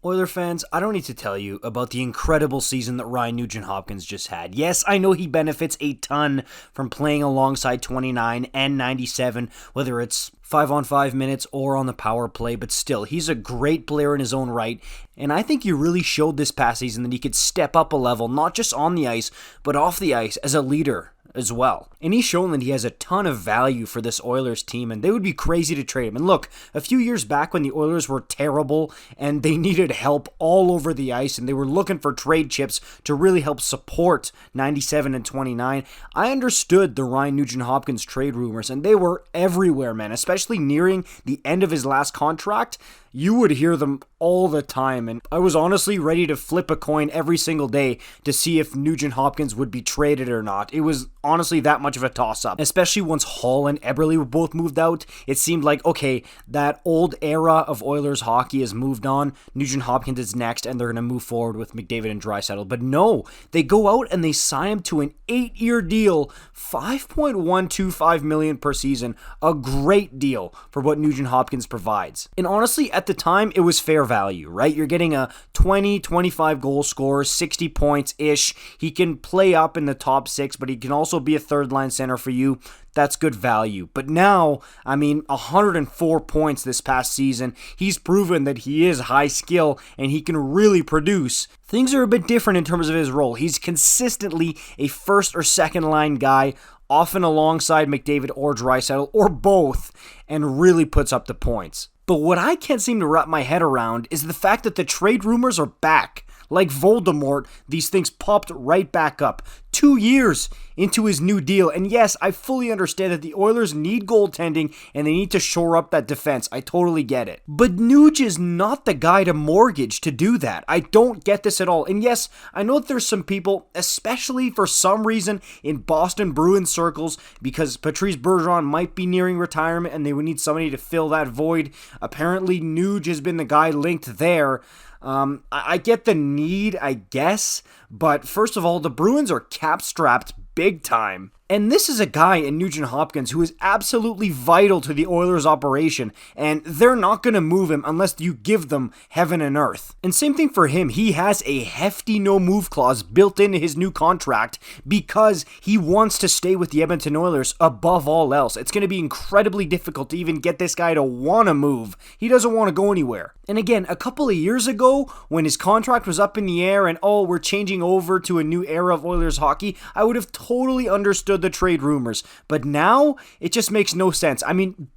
Oiler fans, I don't need to tell you about the incredible season that Ryan Nugent-Hopkins just had. Yes, I know he benefits a ton from playing alongside 29 and 97, whether it's 5-on-5 minutes or on the power play, but still, he's a great player in his own right, and I think he really showed this past season that he could step up a level, not just on the ice, but off the ice as a leader as well. And he's shown that he has a ton of value for this Oilers team, and they would be crazy to trade him. And look, a few years back when the Oilers were terrible and they needed help all over the ice and they were looking for trade chips to really help support 97 and 29, I understood the Ryan Nugent-Hopkins trade rumors, and they were everywhere, man, especially nearing the end of his last contract. You would hear them all the time, and I was honestly ready to flip a coin every single day to see if Nugent-Hopkins would be traded or not. It was honestly that much of a toss-up, especially once Hall and Eberle were both moved out. It seemed like, okay, that old era of Oilers hockey has moved on. Nugent-Hopkins is next, and they're going to move forward with McDavid and draisaitl. But no, they go out and they sign him to an 8-year deal, $5.125 million per season, a great deal for what Nugent-Hopkins provides. And honestly, at the time, it was fair value, right? You're getting a 20, 25 goal scorer, 60 points-ish. He can play up in the top 6, but he can also be a third-line center for you. That's good value. But now, 104 points this past season. He's proven that he is high skill and he can really produce. Things are a bit different in terms of his role. He's consistently a first or second line guy, often alongside McDavid or draisaitl or both, and really puts up the points. But what I can't seem to wrap my head around is the fact that the trade rumors are back. Like Voldemort, these things popped right back up 2 years into his new deal. And yes, I fully understand that the Oilers need goaltending and they need to shore up that defense. I totally get it. But Nuge is not the guy to mortgage to do that. I don't get this at all. And yes, I know that there's some people, especially for some reason in Boston Bruins circles, because Patrice Bergeron might be nearing retirement and they would need somebody to fill that void. Apparently, Nuge has been the guy linked there. I get the need, I guess, but first of all, the Bruins are cap-strapped big time. And this is a guy in Nugent-Hopkins who is absolutely vital to the Oilers' operation, and they're not going to move him unless you give them heaven and earth. And same thing for him. He has a hefty no-move clause built into his new contract because he wants to stay with the Edmonton Oilers above all else. It's going to be incredibly difficult to even get this guy to want to move. He doesn't want to go anywhere. And again, a couple of years ago, when his contract was up in the air and, we're changing over to a new era of Oilers hockey, I would have totally understood the trade rumors. But now, it just makes no sense.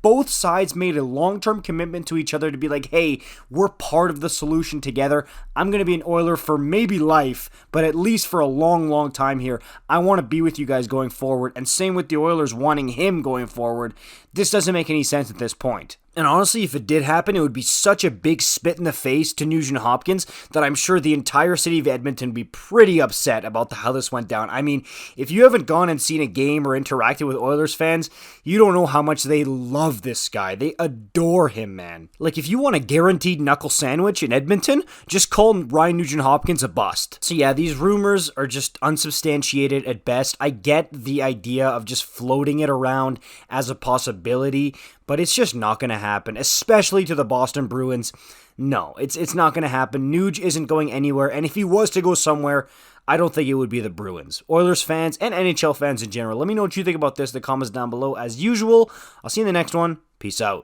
Both sides made a long-term commitment to each other to be like, hey, we're part of the solution together. I'm going to be an Oiler for maybe life, but at least for a long, long time here. I want to be with you guys going forward. And same with the Oilers wanting him going forward. This doesn't make any sense at this point. And honestly, if it did happen, it would be such a big spit in the face to Nugent-Hopkins that I'm sure the entire city of Edmonton would be pretty upset about how this went down. If you haven't gone and seen a game or interacted with Oilers fans, you don't know how much they love this guy. They adore him, man. Like, if you want a guaranteed knuckle sandwich in Edmonton, just call Ryan Nugent-Hopkins a bust. So yeah, these rumors are just unsubstantiated at best. I get the idea of just floating it around as a possibility, but it's just not going to happen, especially to the Boston Bruins. No, it's not going to happen. Nuge isn't going anywhere, and if he was to go somewhere, I don't think it would be the Bruins. Oilers fans and NHL fans in general, let me know what you think about this in the comments down below. As usual, I'll see you in the next one. Peace out.